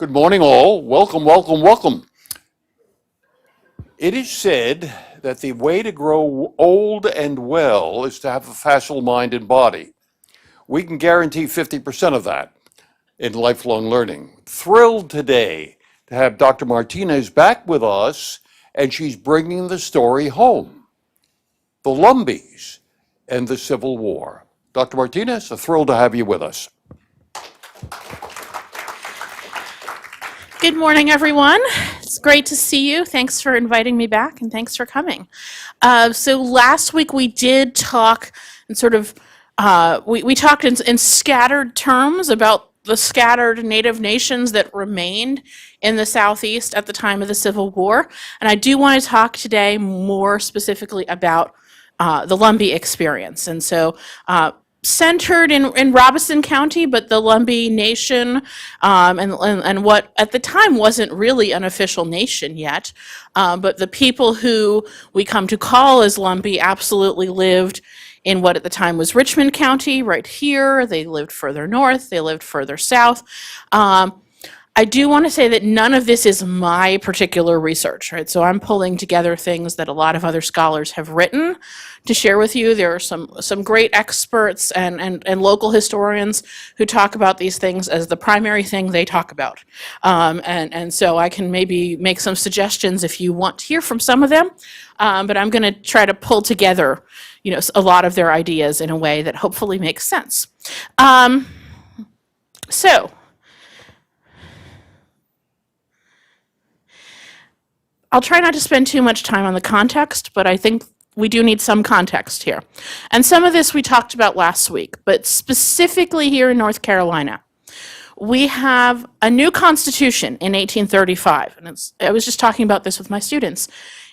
Good morning, all. Welcome, welcome, welcome. It is said that the way to grow old and well is to have a facile mind and body. We can guarantee 50% of that in lifelong learning. Thrilled today to have Dr. Martinez back with us, and she's bringing the story home. The Lumbees and the Civil War. Dr. Martinez, a thrill to have you with us. Good morning, everyone. It's great to see you. Thanks for inviting me back, and thanks for coming. So last week we did talk and we talked in scattered terms about the scattered Native nations that remained in the Southeast at the time of the Civil War. And I do want to talk today more specifically about the Lumbee experience. And so centered in Robeson County, but the Lumbee Nation and what at the time wasn't really an official nation yet, but the people who we come to call as Lumbee absolutely lived in what at the time was Richmond County, right here. They lived further north, they lived further south. I do want to say that none of this is my particular research, right? So I'm pulling together things that a lot of other scholars have written to share with you. There are some great experts and local historians who talk about these things as the primary thing they talk about. And so I can maybe make some suggestions if you want to hear from some of them, but I'm going to try to pull together, a lot of their ideas in a way that hopefully makes sense. So I'll try not to spend too much time on the context, but I think we do need some context here. And some of this we talked about last week, but specifically here in North Carolina, we have a new constitution in 1835. And I was just talking about this with my students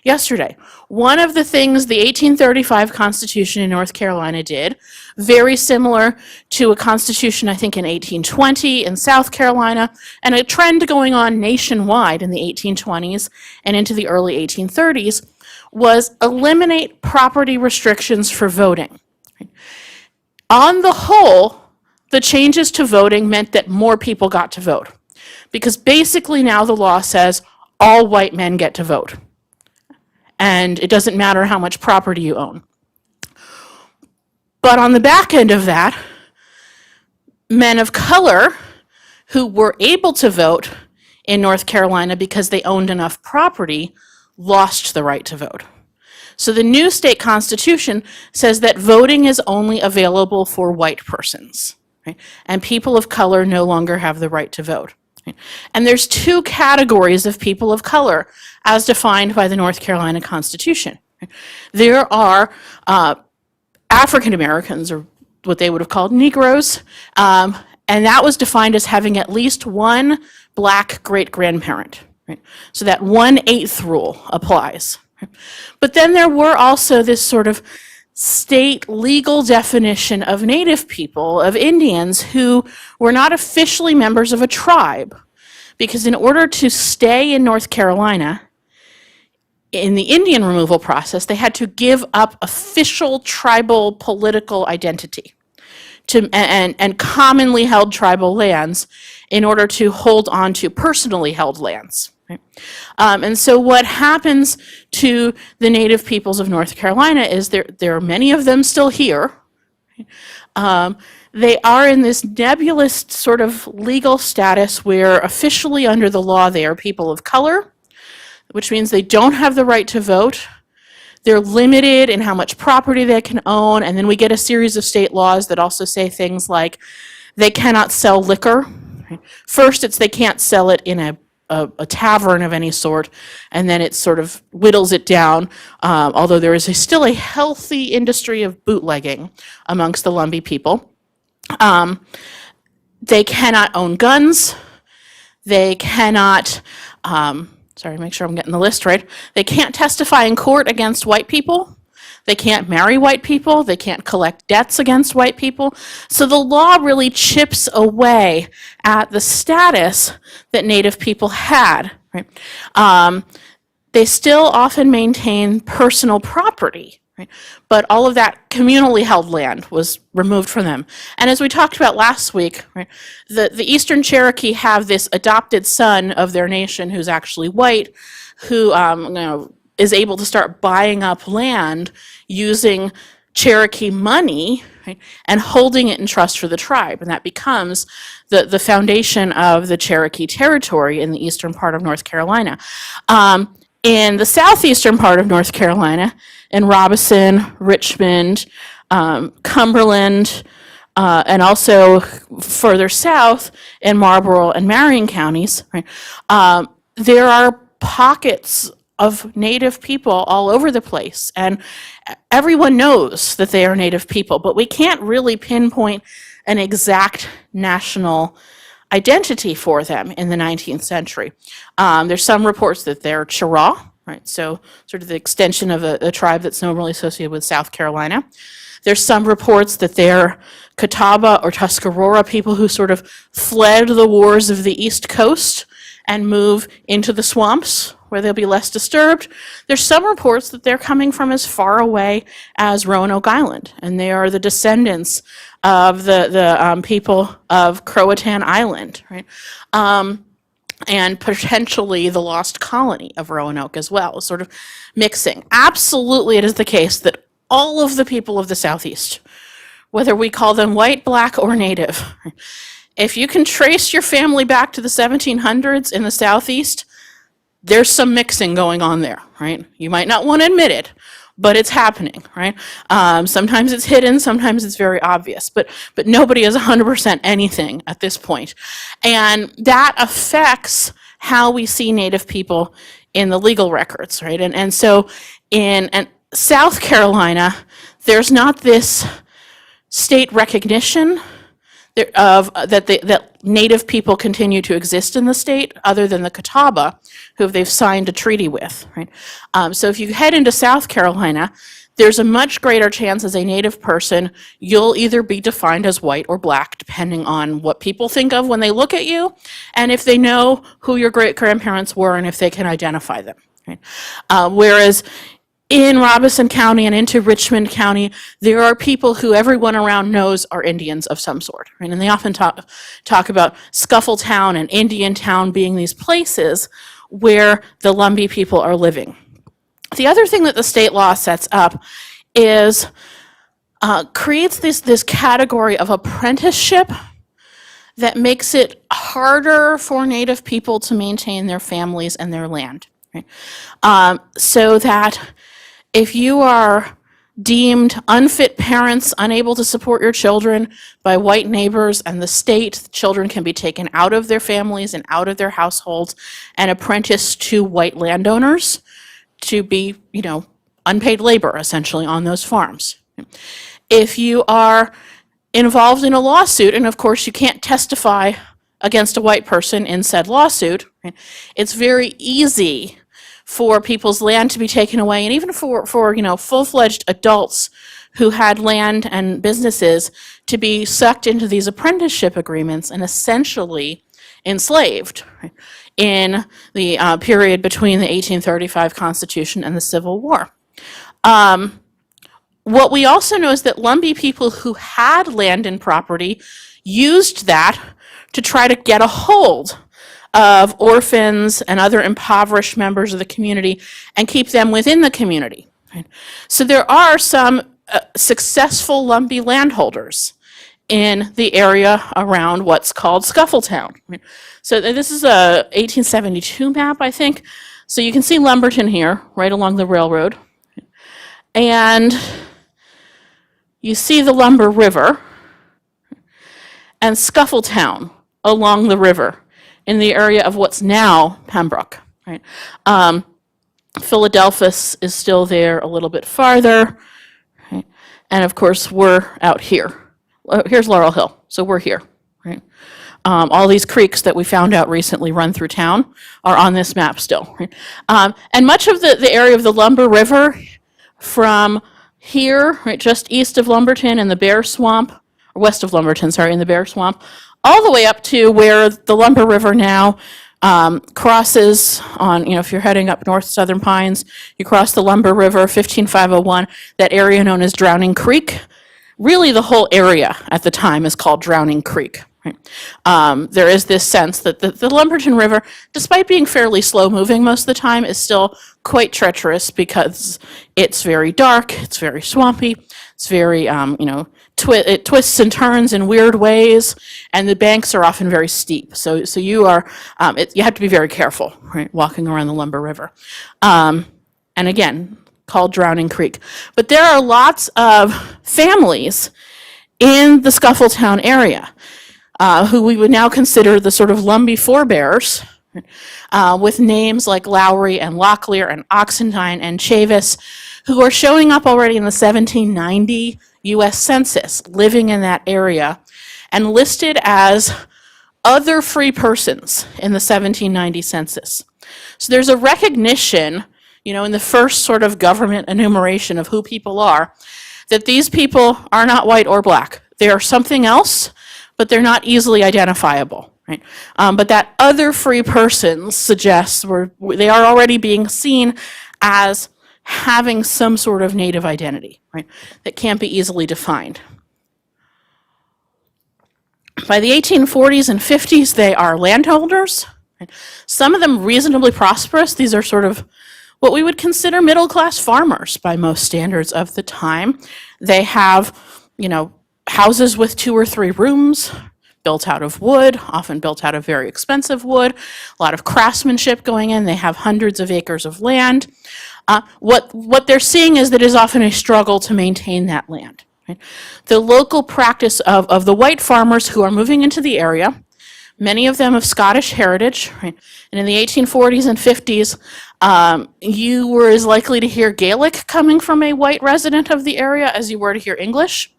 yesterday. One of the things the 1835 Constitution in North Carolina did, very similar to a constitution, I think, in 1820 in South Carolina, and a trend going on nationwide in the 1820s and into the early 1830s, was eliminate property restrictions for voting. On the whole, the changes to voting meant that more people got to vote, because basically now the law says all white men get to vote. And it doesn't matter how much property you own. But on the back end of that, men of color who were able to vote in North Carolina because they owned enough property lost the right to vote. So the new state constitution says that voting is only available for white persons, right? And people of color no longer have the right to vote. And there's two categories of people of color as defined by the North Carolina Constitution. There are African Americans, or what they would have called Negroes, and that was defined as having at least one black great-grandparent. Right? So that 1/8 rule applies. But then there were also this sort of state legal definition of Native people, of Indians, who were not officially members of a tribe, because in order to stay in North Carolina, in the Indian removal process, they had to give up official tribal political identity and commonly held tribal lands in order to hold on to personally held lands. Right? And so what happens to the Native peoples of North Carolina is there are many of them still here. They are in this nebulous sort of legal status where officially under the law they are people of color, which means they don't have the right to vote. They're limited in how much property they can own, and then we get a series of state laws that also say things like they cannot sell liquor. First, it's they can't sell it in a tavern of any sort, and then it sort of whittles it down, although there is still a healthy industry of bootlegging amongst the Lumbee people. They cannot own guns. They cannot, make sure I'm getting the list right. They can't testify in court against white people. They can't marry white people. They can't collect debts against white people. So the law really chips away at the status that Native people had. Right? They still often maintain personal property. right? But all of that communally held land was removed from them. And as we talked about last week, right, the Eastern Cherokee have this adopted son of their nation who's actually white, who is able to start buying up land using Cherokee money, right, and holding it in trust for the tribe. And that becomes the foundation of the Cherokee territory in the eastern part of North Carolina. In the southeastern part of North Carolina, in Robeson, Richmond, Cumberland, and also further south in Marlborough and Marion counties, right, there are pockets of Native people all over the place, and everyone knows that they are Native people, but we can't really pinpoint an exact national identity for them in the 19th century. There's some reports that they're Chiraw, right? So sort of the extension of a tribe that's normally associated with South Carolina. There's some reports that they're Catawba or Tuscarora people who sort of fled the wars of the East Coast and move into the swamps where they'll be less disturbed. There's some reports that they're coming from as far away as Roanoke Island, and they are the descendants of the people of Croatan Island, right? And potentially the lost colony of Roanoke as well, sort of mixing. Absolutely, it is the case that all of the people of the Southeast, whether we call them white, black, or Native, if you can trace your family back to the 1700s in the Southeast, there's some mixing going on there, right? You might not want to admit it, but it's happening, right? Sometimes it's hidden, sometimes it's very obvious, but nobody is 100% anything at this point. And that affects how we see Native people in the legal records, right? And so in South Carolina, there's not this state recognition that Native people continue to exist in the state, other than the Catawba, who they've signed a treaty with, right? So if you head into South Carolina, there's a much greater chance as a Native person, you'll either be defined as white or black, depending on what people think of when they look at you, and if they know who your great-grandparents were and if they can identify them, right? Whereas in Robeson County and into Richmond County, there are people who everyone around knows are Indians of some sort, right? And they often talk about Scuffletown and Indiantown being these places where the Lumbee people are living. The other thing that the state law sets up is creates this category of apprenticeship that makes it harder for Native people to maintain their families and their land, right? So that if you are deemed unfit parents, unable to support your children by white neighbors and the state, children can be taken out of their families and out of their households and apprenticed to white landowners to be, unpaid labor, essentially, on those farms. If you are involved in a lawsuit, and of course you can't testify against a white person in said lawsuit, right, it's very easy for people's land to be taken away, and even for full-fledged adults who had land and businesses to be sucked into these apprenticeship agreements and essentially enslaved, right, in the period between the 1835 Constitution and the Civil War. What we also know is that Lumbee people who had land and property used that to try to get a hold of orphans and other impoverished members of the community and keep them within the community, right? So there are some successful Lumbee landholders in the area around what's called Scuffletown. Right? So this is a 1872 map, I think. So you can see Lumberton here, right along the railroad. And you see the Lumber River and Scuffletown along the river in the area of what's now Pembroke, right? Philadelphus is still there a little bit farther, right? And of course we're out here. Here's Laurel Hill, so we're here, right? All these creeks that we found out recently run through town are on this map still, right? And much of the area of the Lumber River from here, right, just east of Lumberton in the Bear Swamp, or west of Lumberton, sorry, in the Bear Swamp, all the way up to where the Lumber River now Crosses on, if you're heading up north Southern Pines, you cross the Lumber River, 15501, that area known as Drowning Creek. Really, the whole area at the time is called Drowning Creek. Right? There is this sense that the Lumberton River, despite being fairly slow moving most of the time, is still quite treacherous because it's very dark, it's very swampy, it's very, it twists and turns in weird ways, and the banks are often very steep. So you have to be very careful, right, walking around the Lumber River. And again, called Drowning Creek. But there are lots of families in the Scuffletown area who we would now consider the sort of Lumbee forebears, with names like Lowry and Locklear and Oxendine and Chavis, who are showing up already in the 1790 U.S. Census, living in that area, and listed as other free persons in the 1790 census. So there's a recognition, in the first sort of government enumeration of who people are, that these people are not white or black. They are something else, but they're not easily identifiable. Right? But that other free persons suggests they are already being seen as having some sort of native identity, right, that can't be easily defined. By the 1840s and 50s, they are landholders. Right? Some of them reasonably prosperous. These are sort of what we would consider middle-class farmers by most standards of the time. They have, houses with 2 or 3 rooms, built out of wood, often built out of very expensive wood, a lot of craftsmanship going in. They have hundreds of acres of land. What they're seeing is that it is often a struggle to maintain that land. Right? The local practice of the white farmers who are moving into the area, many of them of Scottish heritage, right? And in the 1840s and 50s, you were as likely to hear Gaelic coming from a white resident of the area as you were to hear English.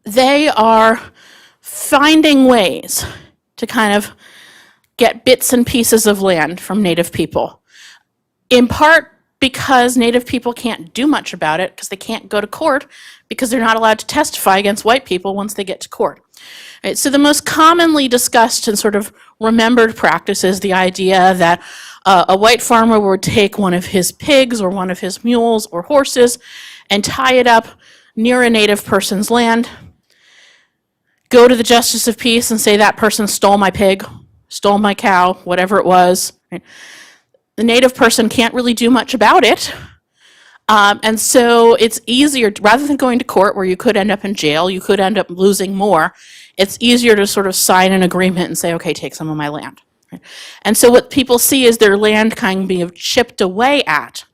They are finding ways to kind of get bits and pieces of land from Native people, in part because Native people can't do much about it because they can't go to court because they're not allowed to testify against white people once they get to court. Right, so the most commonly discussed and sort of remembered practice is the idea that a white farmer would take one of his pigs or one of his mules or horses and tie it up near a Native person's land, go to the Justice of Peace and say that person stole my pig, stole my cow, whatever it was. Right? The Native person can't really do much about it. And so it's easier, rather than going to court where you could end up in jail, you could end up losing more, it's easier to sort of sign an agreement and say, okay, take some of my land. Right? And so what people see is their land kind of being chipped away at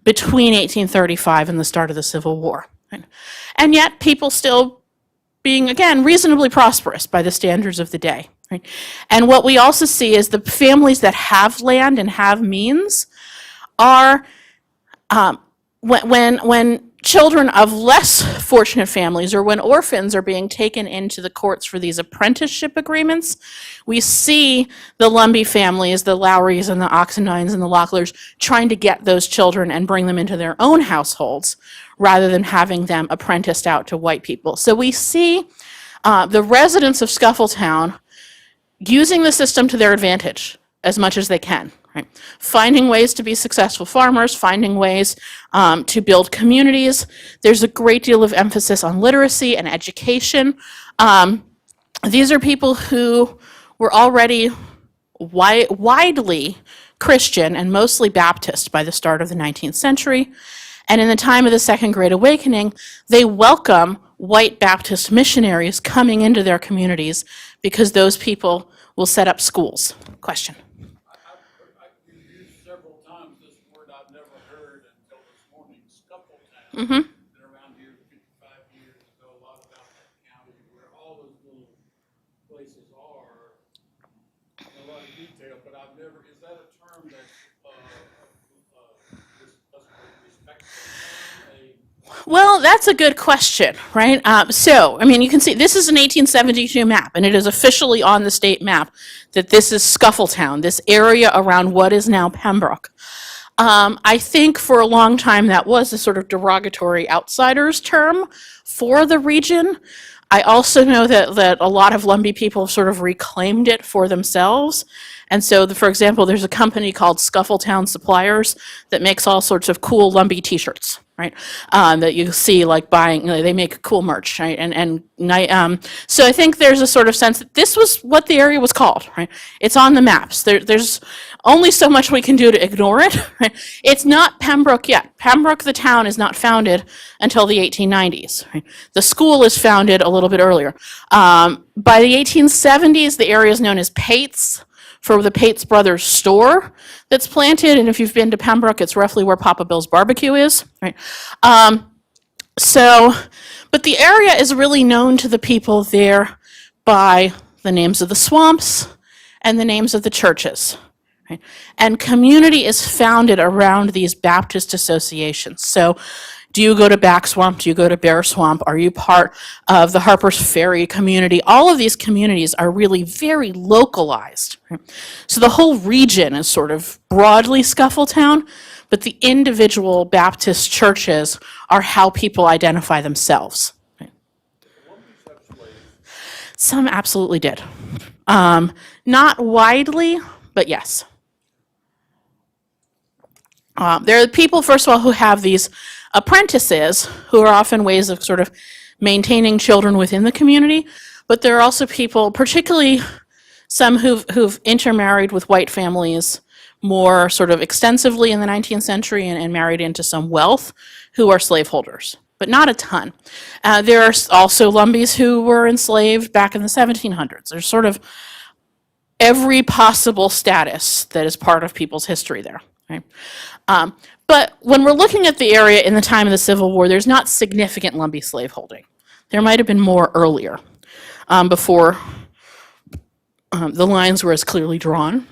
between 1835 and the start of the Civil War. Right? And yet people still being, again, reasonably prosperous by the standards of the day. Right? And what we also see is the families that have land and have means are, when children of less fortunate families or when orphans are being taken into the courts for these apprenticeship agreements, we see the Lumbee families, the Lowrys and the Oxendines and the Locklears, trying to get those children and bring them into their own households rather than having them apprenticed out to white people. So we see the residents of Scuffletown using the system to their advantage as much as they can. Right? Finding ways to be successful farmers, finding ways to build communities. There's a great deal of emphasis on literacy and education. These are people who were already widely Christian and mostly Baptist by the start of the 19th century. And in the time of the Second Great Awakening, they welcome white Baptist missionaries coming into their communities because those people will set up schools. Question? You've used several times this word I've never heard until this morning, Scuffletown. Mm-hmm. Been around here 55 years, know a lot about that county, where all those little places are, in a lot of detail, but I've never, is that a term that's respectful? Well, that's a good question, right? So, I mean, you can see this is an 1872 map, and it is officially on the state map that this is Scuffletown, this area around what is now Pembroke. I think for a long time that was a sort of derogatory outsider's term for the region. I also know that a lot of Lumbee people sort of reclaimed it for themselves. And so, for example, there's a company called Scuffletown Suppliers that makes all sorts of cool Lumbee T-shirts, right? That you see like buying. They make cool merch, right? So I think there's a sort of sense that this was what the area was called, right? It's on the maps. There's only so much we can do to ignore it. Right? It's not Pembroke yet. Pembroke, the town, is not founded until the 1890s. Right? The school is founded a little bit earlier. By the 1870s, the area is known as Pates, for the Pates Brothers store that's planted. And if you've been to Pembroke, it's roughly where Papa Bill's barbecue is. Right? But the area is really known to the people there by the names of the swamps and the names of the churches. Right? And community is founded around these Baptist associations. So do you go to Back Swamp? Do you go to Bear Swamp? Are you part of the Harper's Ferry community? All of these communities are really very localized. Right? So the whole region is sort of broadly Scuffletown, but the individual Baptist churches are how people identify themselves. Right? Some absolutely did. Not widely, but yes. There are people, first of all, who have these apprentices, who are often ways of sort of maintaining children within the community, but there are also people, particularly some who've intermarried with white families more sort of extensively in the 19th century and married into some wealth, who are slaveholders, but not a ton. There are also Lumbees who were enslaved back in the 1700s. There's sort of every possible status that is part of people's history there. Right? But when we're looking at the area in the time of the Civil War, there's not significant Lumbee slaveholding. There might have been more earlier, before the lines were as clearly drawn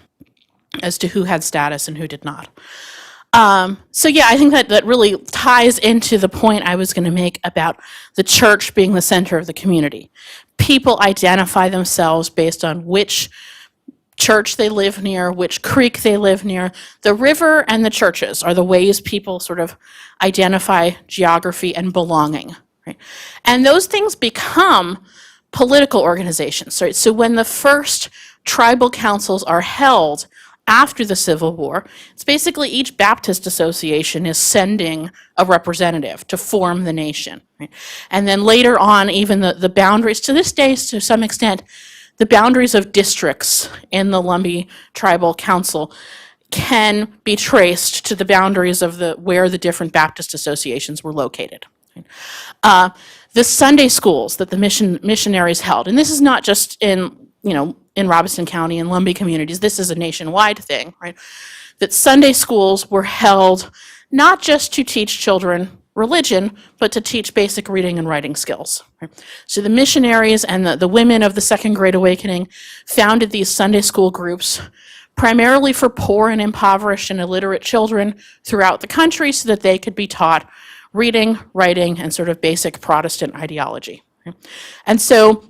as to who had status and who did not. So yeah, I think that really ties into the point I was going to make about the church being the center of the community. People identify themselves based on which church they live near, which creek they live near. The river and the churches are the ways people sort of identify geography and belonging. Right? And those things become political organizations. Right? So when the first tribal councils are held after the Civil War, it's basically each Baptist association is sending a representative to form the nation. Right? And then later on, even the boundaries, to this day, to some extent, the boundaries of districts in the Lumbee Tribal Council can be traced to the boundaries of where the different Baptist associations were located. The Sunday schools that the missionaries held, and this is not just in Robeson County and Lumbee communities, this is a nationwide thing, right? That Sunday schools were held not just to teach children religion, but to teach basic reading and writing skills. Right? So the missionaries and the women of the Second Great Awakening founded these Sunday school groups primarily for poor and impoverished and illiterate children throughout the country so that they could be taught reading, writing, and sort of basic Protestant ideology. Right? And so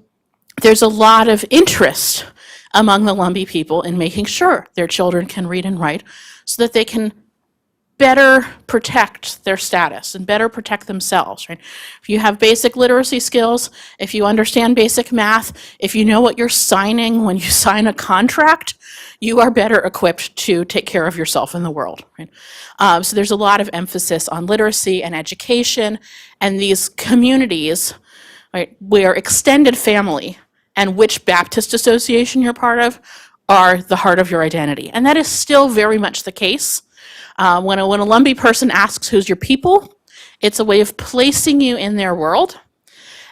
there's a lot of interest among the Lumbee people in making sure their children can read and write so that they can better protect their status and better protect themselves. Right? If you have basic literacy skills, if you understand basic math, if you know what you're signing when you sign a contract, you are better equipped to take care of yourself in the world. Right? So there's a lot of emphasis on literacy and education, and these communities, right, where extended family and which Baptist association you're part of are the heart of your identity. And that is still very much the case. When a Lumbee person asks who's your people, it's a way of placing you in their world,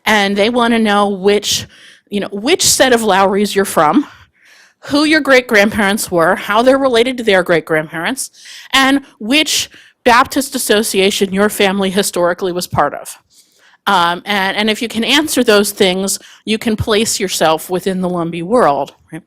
and they want to know which set of Lowrys you're from, who your great-grandparents were, how they're related to their great-grandparents, and which Baptist association your family historically was part of. And if you can answer those things, you can place yourself within the Lumbee world, right?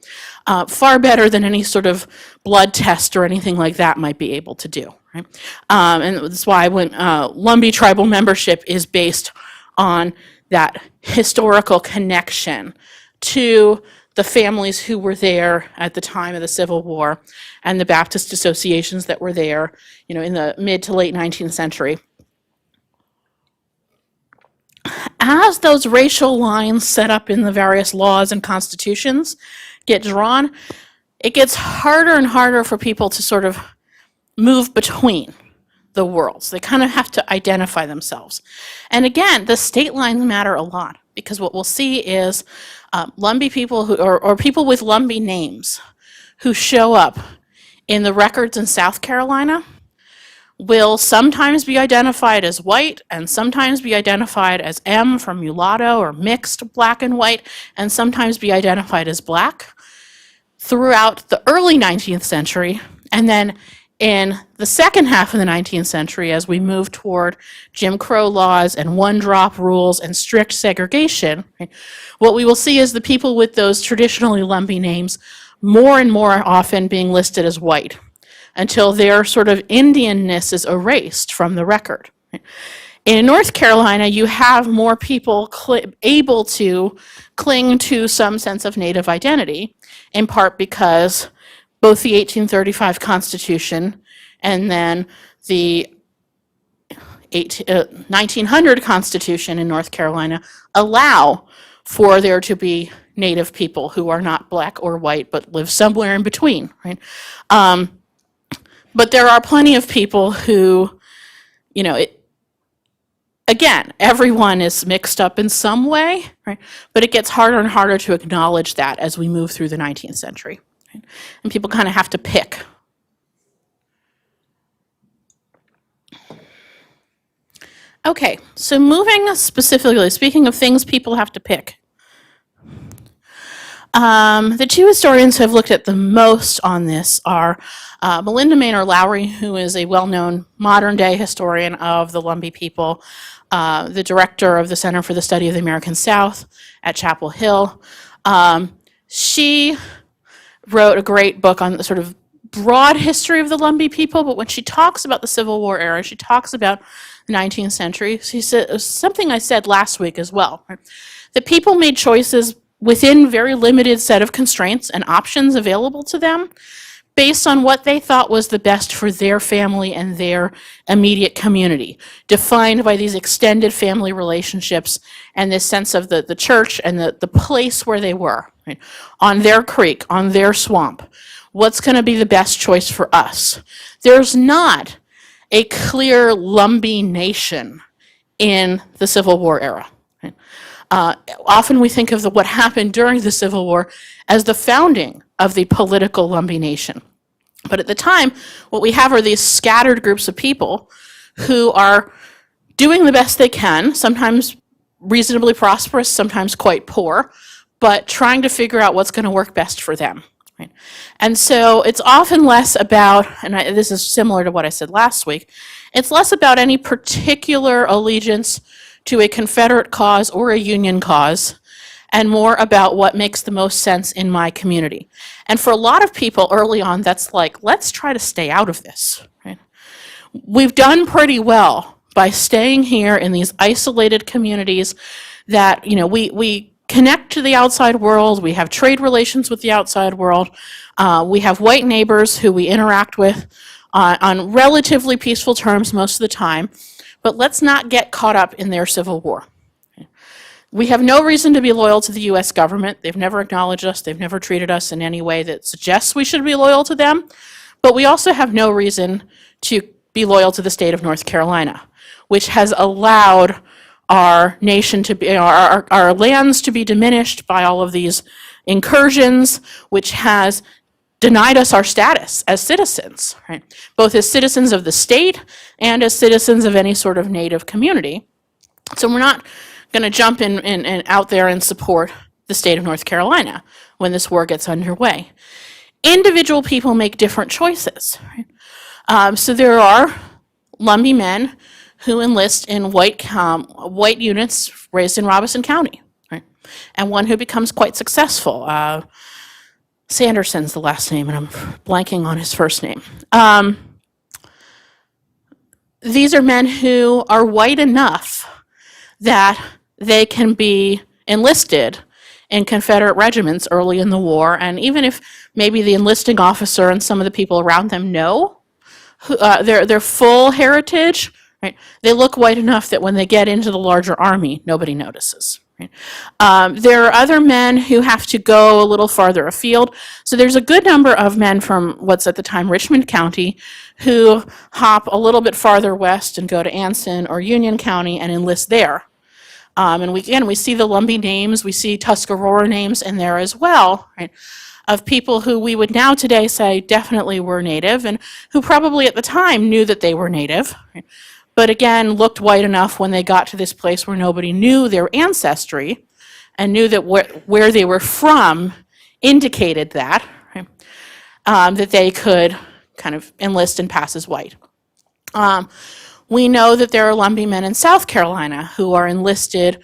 Far better than any sort of blood test or anything like that might be able to do. Right? And that's why when Lumbee tribal membership is based on that historical connection to the families who were there at the time of the Civil War and the Baptist associations that were there, in the mid to late 19th century. As those racial lines set up in the various laws and constitutions get drawn, it gets harder and harder for people to sort of move between the worlds. They kind of have to identify themselves. And again, the state lines matter a lot, because what we'll see is Lumbee people or people with Lumbee names who show up in the records in South Carolina will sometimes be identified as white and sometimes be identified as M for mulatto or mixed black and white, and sometimes be identified as black throughout the early 19th century. And then in the second half of the 19th century, as we move toward Jim Crow laws and one-drop rules and strict segregation, right, what we will see is the people with those traditionally Lumbee names more and more often being listed as white, until their sort of Indianness is erased from the record. In North Carolina, you have more people able to cling to some sense of Native identity, in part because both the 1835 Constitution and then the 1900 Constitution in North Carolina allow for there to be Native people who are not black or white but live somewhere in between, right? But there are plenty of people who, again, everyone is mixed up in some way, right? But it gets harder and harder to acknowledge that as we move through the 19th century. Right? And people kind of have to pick. Okay, so moving specifically, speaking of things people have to pick. The two historians who have looked at the most on this are Melinda Maynor Lowry, who is a well-known modern-day historian of the Lumbee people, the director of the Center for the Study of the American South at Chapel Hill. She wrote a great book on the sort of broad history of the Lumbee people, but when she talks about the Civil War era, she talks about the 19th century. She said something I said last week as well, right? That people made choices within very limited set of constraints and options available to them based on what they thought was the best for their family and their immediate community, defined by these extended family relationships and this sense of the church and the place where they were, right? On their creek, on their swamp. What's going to be the best choice for us? There's not a clear Lumbee nation in the Civil War era. Right? Often we think of what happened during the Civil War as the founding of the political Lumbee nation. But at the time, what we have are these scattered groups of people who are doing the best they can, sometimes reasonably prosperous, sometimes quite poor, but trying to figure out what's going to work best for them. Right? And so it's often less about, and this is similar to what I said last week, it's less about any particular allegiance to a Confederate cause or a Union cause, and more about what makes the most sense in my community. And for a lot of people early on, that's like, let's try to stay out of this. Right? We've done pretty well by staying here in these isolated communities that, we connect to the outside world, we have trade relations with the outside world, we have white neighbors who we interact with on relatively peaceful terms most of the time, but let's not get caught up in their civil war. We have no reason to be loyal to the U.S. government. They've never acknowledged us. They've never treated us in any way that suggests we should be loyal to them. But we also have no reason to be loyal to the state of North Carolina, which has allowed our nation to be, our lands to be diminished by all of these incursions, which has denied us our status as citizens, right? Both as citizens of the state and as citizens of any sort of native community. So we're not going to jump in and out there and support the state of North Carolina when this war gets underway. Individual people make different choices. Right? So there are Lumbee men who enlist in white units raised in Robeson County, right? And one who becomes quite successful. Sanderson's the last name, and I'm blanking on his first name. These are men who are white enough that they can be enlisted in Confederate regiments early in the war, and even if maybe the enlisting officer and some of the people around them know their full heritage, right? They look white enough that when they get into the larger army, nobody notices. Right? There are other men who have to go a little farther afield. So there's a good number of men from what's at the time Richmond County who hop a little bit farther west and go to Anson or Union County and enlist there. And we see the Lumbee names, we see Tuscarora names in there as well, right? Of people who we would now today say definitely were Native and who probably at the time knew that they were Native, right? But again, looked white enough when they got to this place where nobody knew their ancestry and knew that where they were from indicated that, right? That they could kind of enlist and pass as white. We know that there are Lumbee men in South Carolina who are enlisted,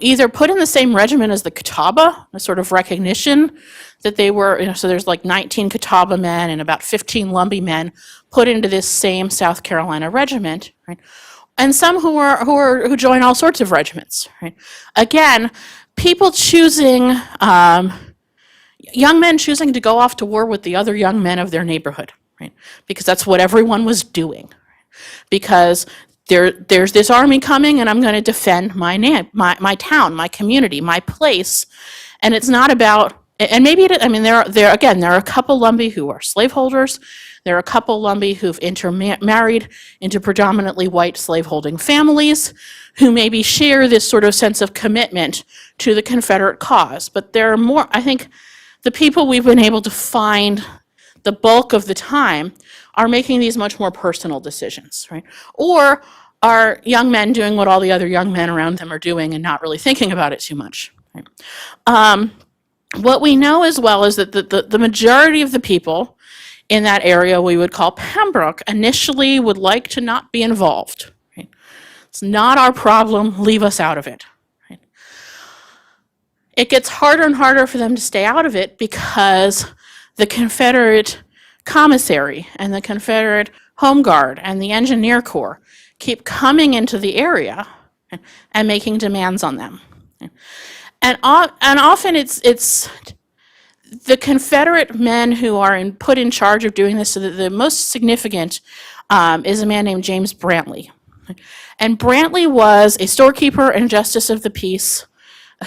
either put in the same regiment as the Catawba, a sort of recognition that they were, so there's like 19 Catawba men and about 15 Lumbee men put into this same South Carolina regiment, right? And some who join all sorts of regiments, right? Again, people choosing, young men choosing to go off to war with the other young men of their neighborhood, right? Because that's what everyone was doing. Because there's this army coming and I'm going to defend my town, my community, my place. And it's not about, and maybe there are a couple Lumbee who are slaveholders. There are a couple Lumbee who've intermarried into predominantly white slaveholding families who maybe share this sort of sense of commitment to the Confederate cause. But there are more, I think, the people we've been able to find the bulk of the time are making these much more personal decisions, right? Or are young men doing what all the other young men around them are doing and not really thinking about it too much, right? What we know as well is that the majority of the people in that area we would call Pembroke initially would like to not be involved, right? It's not our problem, leave us out of it, right? It gets harder and harder for them to stay out of it because the Confederate commissary and the Confederate Home Guard and the Engineer Corps keep coming into the area and making demands on them. And often it's the Confederate men who are put in charge of doing this. So the most significant is a man named James Brantley. And Brantley was a storekeeper and justice of the peace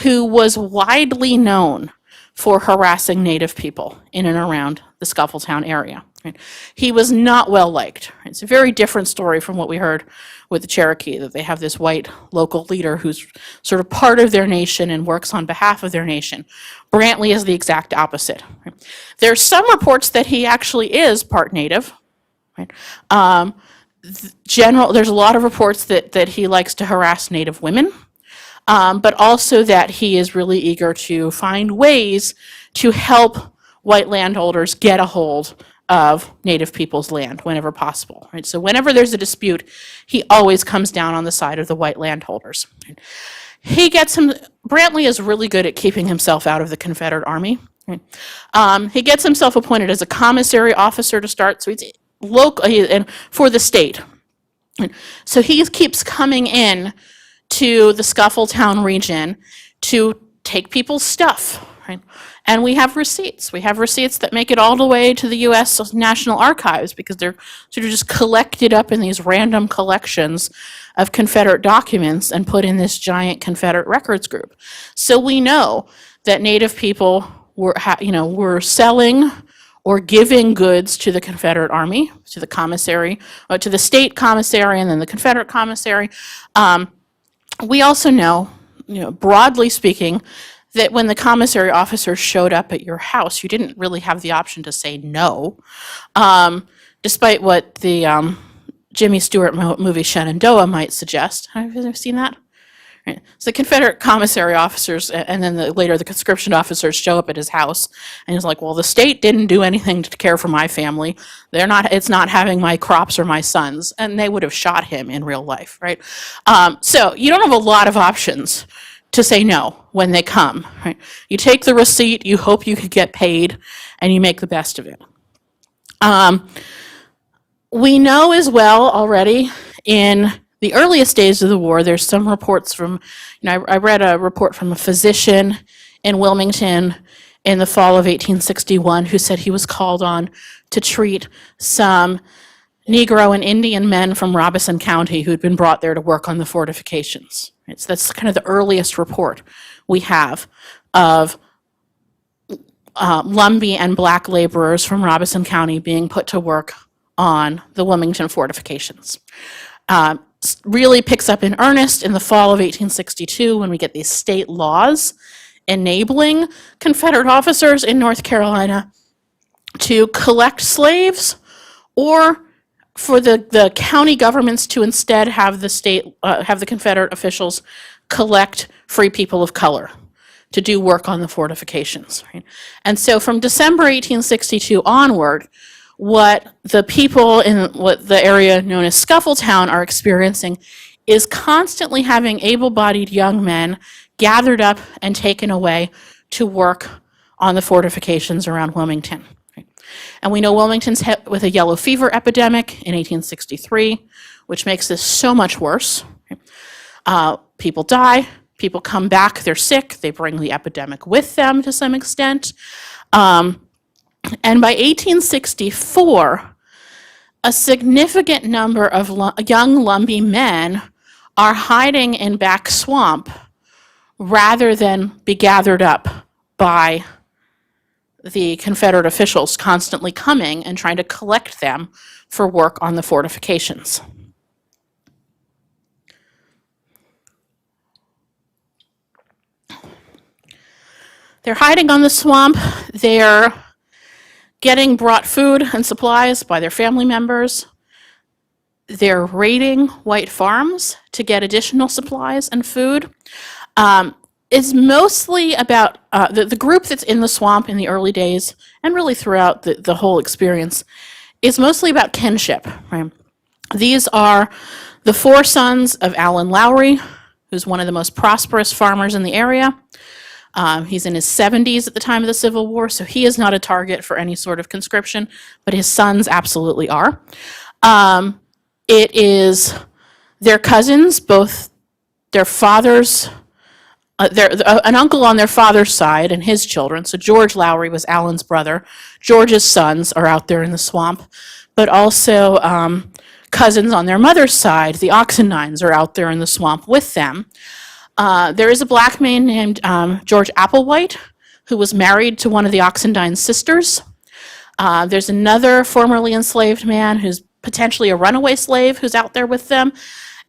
who was widely known for harassing Native people in and around the Scuffletown area. Right? He was not well liked. It's a very different story from what we heard with the Cherokee, that they have this white local leader who's sort of part of their nation and works on behalf of their nation. Brantley is the exact opposite. Right? There's some reports that he actually is part Native. Right? There's a lot of reports that he likes to harass Native women. But also that he is really eager to find ways to help white landholders get a hold of Native people's land whenever possible. Right? So whenever there's a dispute, he always comes down on the side of the white landholders. Right? Brantley is really good at keeping himself out of the Confederate Army. Right? He gets himself appointed as a commissary officer to start, so he's local and for the state. Right? So he keeps coming in to the Scuffletown region to take people's stuff, right? And we have receipts. We have receipts that make it all the way to the U.S. National Archives because they're sort of just collected up in these random collections of Confederate documents and put in this giant Confederate records group. So we know that Native people were selling or giving goods to the Confederate Army, to the commissary, or to the state commissary, and then the Confederate commissary. We also know, broadly speaking, that when the commissary officers showed up at your house, you didn't really have the option to say no, despite what the Jimmy Stewart movie Shenandoah might suggest. Have you ever seen that? Right. So the Confederate commissary officers and then later the conscription officers show up at his house, and he's like, well, the state didn't do anything to care for my family. It's not having my crops or my sons, and they would have shot him in real life, right? So you don't have a lot of options to say no when they come, right? You take the receipt, you hope you could get paid, and you make the best of it. We know as well already in the earliest days of the war, there's some reports from, I read a report from a physician in Wilmington in the fall of 1861 who said he was called on to treat some Negro and Indian men from Robeson County who'd been brought there to work on the fortifications. Right? So that's kind of the earliest report we have of Lumbee and black laborers from Robeson County being put to work on the Wilmington fortifications. Really picks up in earnest in the fall of 1862 when we get these state laws enabling Confederate officers in North Carolina to collect slaves, or for the county governments to instead have the Confederate officials collect free people of color to do work on the fortifications. Right? And so from December 1862 onward, what the people in what the area known as Scuffletown are experiencing is constantly having able-bodied young men gathered up and taken away to work on the fortifications around Wilmington. And we know Wilmington's hit with a yellow fever epidemic in 1863, which makes this so much worse. People die, people come back, they're sick, they bring the epidemic with them to some extent. And by 1864, a significant number of young Lumbee men are hiding in Back Swamp rather than be gathered up by the Confederate officials constantly coming and trying to collect them for work on the fortifications. They're hiding on the swamp. They're getting brought food and supplies by their family members. They're raiding white farms to get additional supplies and food. It's mostly about the group that's in the swamp in the early days, and really throughout the whole experience, is mostly about kinship. Right? These are the four sons of Allen Lowry, who's one of the most prosperous farmers in the area. He's in his 70s at the time of the Civil War, so he is not a target for any sort of conscription, but his sons absolutely are. It is their cousins, both their fathers, an uncle on their father's side and his children. So George Lowry was Allen's brother. George's sons are out there in the swamp, but also cousins on their mother's side, the Oxendines, are out there in the swamp with them. There is a black man named George Applewhite, who was married to one of the Oxendine sisters. There's another formerly enslaved man who's potentially a runaway slave who's out there with them.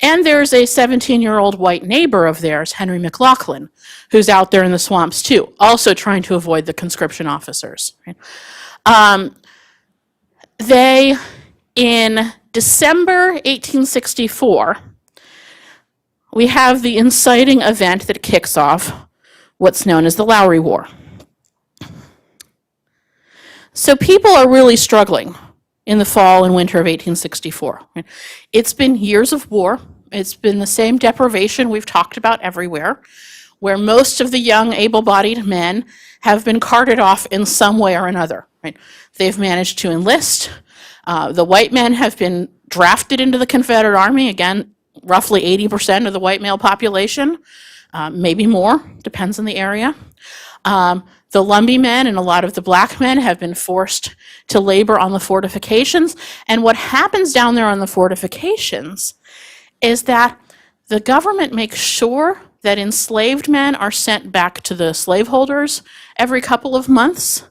And there's a 17-year-old white neighbor of theirs, Henry McLaughlin, who's out there in the swamps too, also trying to avoid the conscription officers. Right? In December 1864, we have the inciting event that kicks off what's known as the Lowry War. So people are really struggling in the fall and winter of 1864. It's been years of war. It's been the same deprivation we've talked about everywhere, where most of the young able-bodied men have been carted off in some way or another. Right? They've managed to enlist. The white men have been drafted into the Confederate Army, again, roughly 80% of the white male population, maybe more, depends on the area. The Lumbee men and a lot of the black men have been forced to labor on the fortifications. And what happens down there on the fortifications is that the government makes sure that enslaved men are sent back to the slaveholders every couple of months.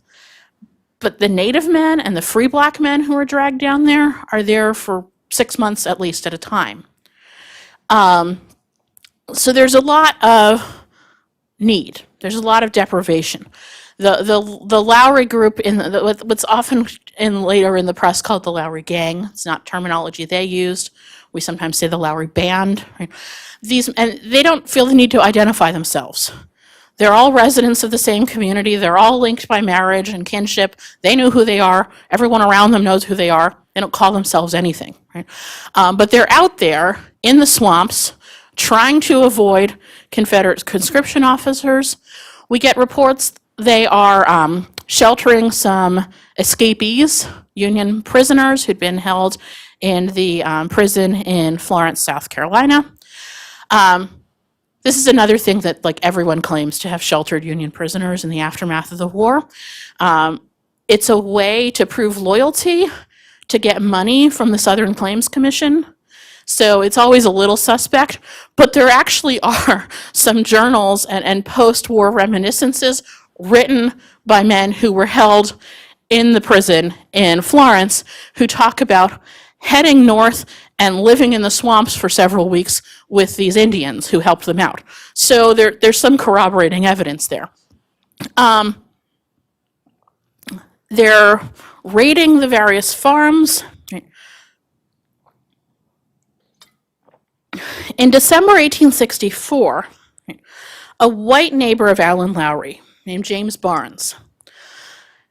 But the native men and the free black men who are dragged down there are there for 6 months at least at a time. So there's a lot of need. There's a lot of deprivation. The Lowry group, what's often later in the press called the Lowry Gang, it's not terminology they used. We sometimes say the Lowry Band. Right? And they don't feel the need to identify themselves. They're all residents of the same community. They're all linked by marriage and kinship. They know who they are. Everyone around them knows who they are. They don't call themselves anything. Right? But they're out there in the swamps trying to avoid Confederate conscription officers. We get reports they are sheltering some escapees, Union prisoners who'd been held in the prison in Florence, South Carolina. This is another thing that everyone claims to have sheltered Union prisoners in the aftermath of the war. It's a way to prove loyalty to get money from the Southern Claims Commission. So it's always a little suspect, but there actually are some journals and post-war reminiscences written by men who were held in the prison in Florence who talk about heading north and living in the swamps for several weeks with these Indians who helped them out. So there's some corroborating evidence there. They're raiding the various farms. In December 1864, a white neighbor of Alan Lowry named James Barnes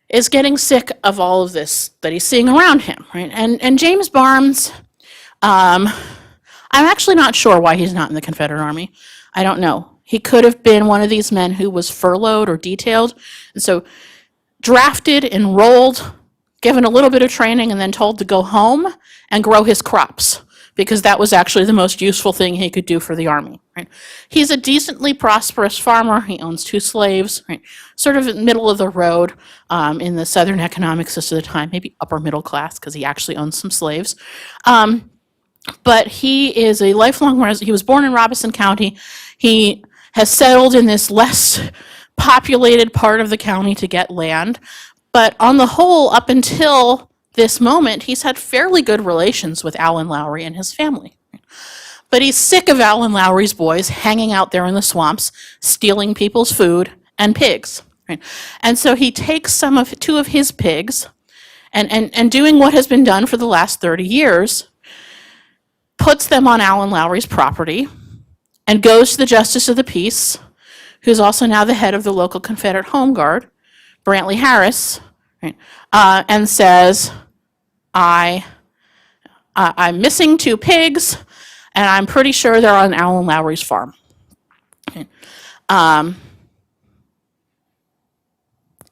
is getting sick of all of this that he's seeing around him, right? And James Barnes, I'm actually not sure why he's not in the Confederate Army. I don't know. He could have been one of these men who was furloughed or detailed, and so drafted, enrolled, given a little bit of training, and then told to go home and grow his crops, because that was actually the most useful thing he could do for the Army. Right? He's a decently prosperous farmer. He owns 2 slaves, right? Sort of middle of the road in the Southern economic system of the time, maybe upper middle class, because he actually owns some slaves. But he is a lifelong resident. He was born in Robeson County. He has settled in this less populated part of the county to get land. But on the whole, up until this moment, he's had fairly good relations with Alan Lowry and his family. But he's sick of Alan Lowry's boys hanging out there in the swamps, stealing people's food and pigs. Right? And so he takes 2 of his pigs and doing what has been done for the last 30 years, puts them on Alan Lowry's property and goes to the Justice of the Peace, who's also now the head of the local Confederate Home Guard, Brantley Harris, right, and says, I'm missing 2 pigs, and I'm pretty sure they're on Alan Lowry's farm. Okay.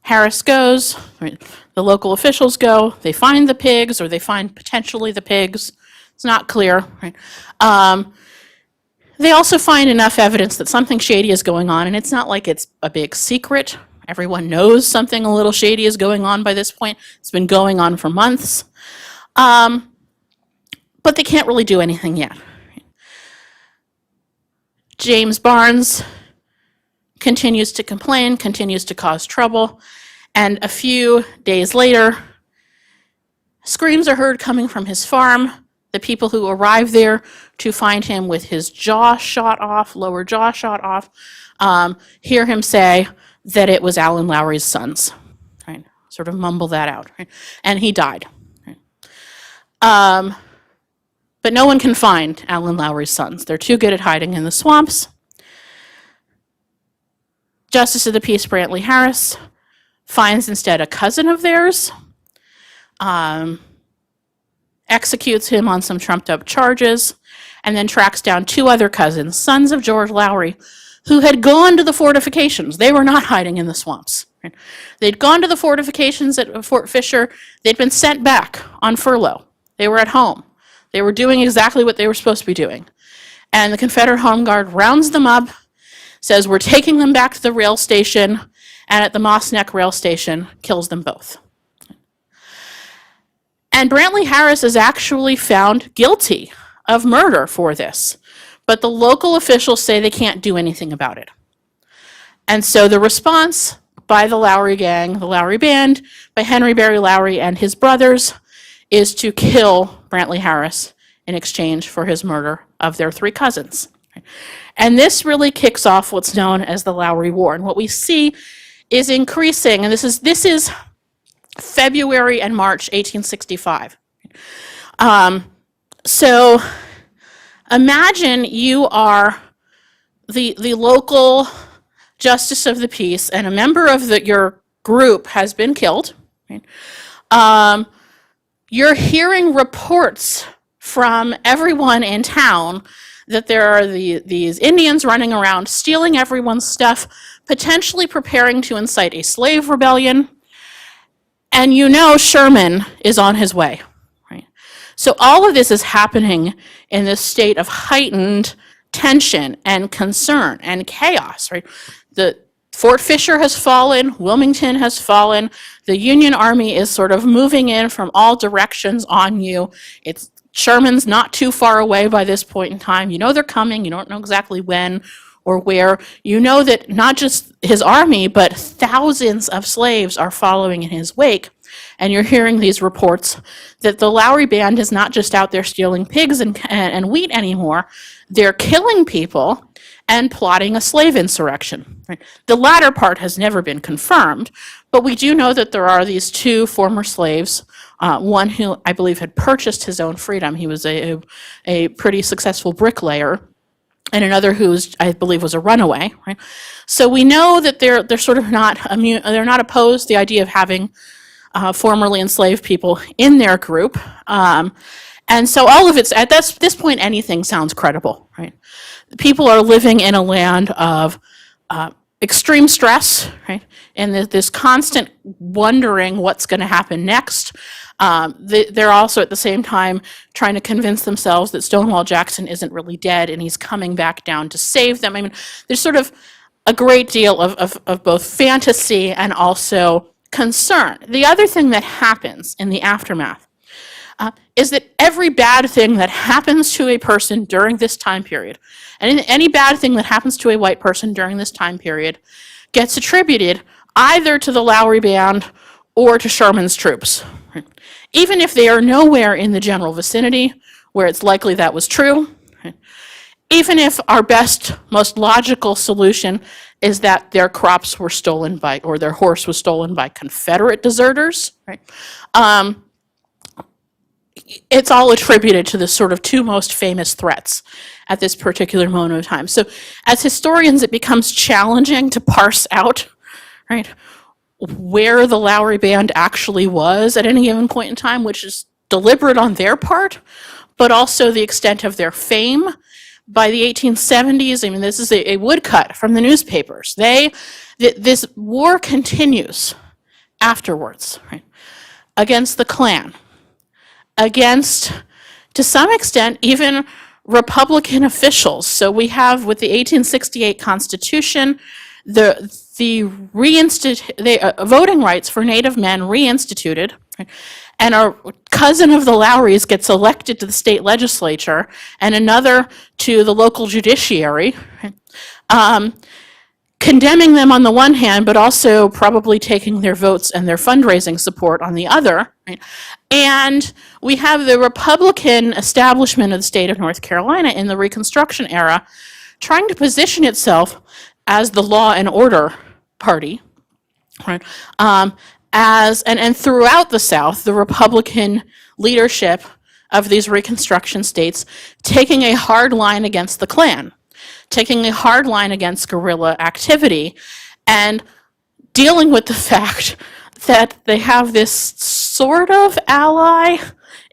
Harris goes, right, the local officials go, they find the pigs, or they find potentially the pigs. It's not clear. Right? They also find enough evidence that something shady is going on, and it's not like it's a big secret. Everyone knows something a little shady is going on by this point. It's been going on for months. But they can't really do anything yet. James Barnes continues to complain, continues to cause trouble, and a few days later, screams are heard coming from his farm. The people who arrive there to find him with his jaw shot off, lower jaw shot off, hear him say that it was Alan Lowry's sons. Right? Sort of mumble that out. Right? And he died. Right? But no one can find Alan Lowry's sons. They're too good at hiding in the swamps. Justice of the Peace Brantley Harris finds instead a cousin of theirs, executes him on some trumped-up charges, and then tracks down 2 other cousins, sons of George Lowry, who had gone to the fortifications. They were not hiding in the swamps. Right? They'd gone to the fortifications at Fort Fisher. They'd been sent back on furlough. They were at home. They were doing exactly what they were supposed to be doing. And the Confederate Home Guard rounds them up, says, we're taking them back to the rail station, and at the Moss Neck rail station, kills them both. And Brantley Harris is actually found guilty of murder for this, but the local officials say they can't do anything about it. And so the response by the Lowry gang, the Lowry band, by Henry Berry Lowry and his brothers, is to kill Brantley Harris in exchange for his murder of their 3 cousins. And this really kicks off what's known as the Lowry War. And what we see is increasing, and this is February and March 1865. So imagine you are the local justice of the peace, and a member of your group has been killed. Right? You're hearing reports from everyone in town that there are these Indians running around stealing everyone's stuff, potentially preparing to incite a slave rebellion. And you know Sherman is on his way, right? So all of this is happening in this state of heightened tension and concern and chaos, right? The Fort Fisher has fallen, Wilmington has fallen, the Union Army is sort of moving in from all directions on you. Sherman's not too far away by this point in time. You know they're coming, you don't know exactly when or where. You know that not just his army, but thousands of slaves are following in his wake. And you're hearing these reports that the Lowry Band is not just out there stealing pigs and wheat anymore. They're killing people and plotting a slave insurrection. Right? The latter part has never been confirmed, but we do know that there are these two former slaves, one who I believe had purchased his own freedom. He was a pretty successful bricklayer, and another who I believe was a runaway. Right? So we know that they're sort of not immune. They're not opposed to the idea of having formerly enslaved people in their group. And so all of it's, at this point, anything sounds credible, right? People are living in a land of extreme stress, right? And this constant wondering what's going to happen next. They're also at the same time trying to convince themselves that Stonewall Jackson isn't really dead and he's coming back down to save them. I mean, there's sort of a great deal of both fantasy and also concern. The other thing that happens in the aftermath is that every bad thing that happens to a person during this time period, and any bad thing that happens to a white person during this time period, gets attributed either to the Lowry Band or to Sherman's troops. Even if they are nowhere in the general vicinity where it's likely that was true, even if our best, most logical solution is that their crops were stolen by, or their horse was stolen by Confederate deserters, right? It's all attributed to the sort of two most famous threats at this particular moment of time. So as historians, it becomes challenging to parse out, right, where the Lowry Band actually was at any given point in time, which is deliberate on their part, but also the extent of their fame. By the 1870s, I mean, this is a woodcut from the newspapers. This war continues afterwards, right, against the Klan, against, to some extent, even Republican officials. So we have, with the 1868 Constitution, voting rights for Native men reinstituted, right? And a cousin of the Lowrys gets elected to the state legislature, and another to the local judiciary, condemning them on the one hand, but also probably taking their votes and their fundraising support on the other. Right? And we have the Republican establishment of the state of North Carolina in the Reconstruction era trying to position itself as the law and order party, right? And throughout the South, the Republican leadership of these Reconstruction states taking a hard line against the Klan, taking a hard line against guerrilla activity, and dealing with the fact that they have this sort of ally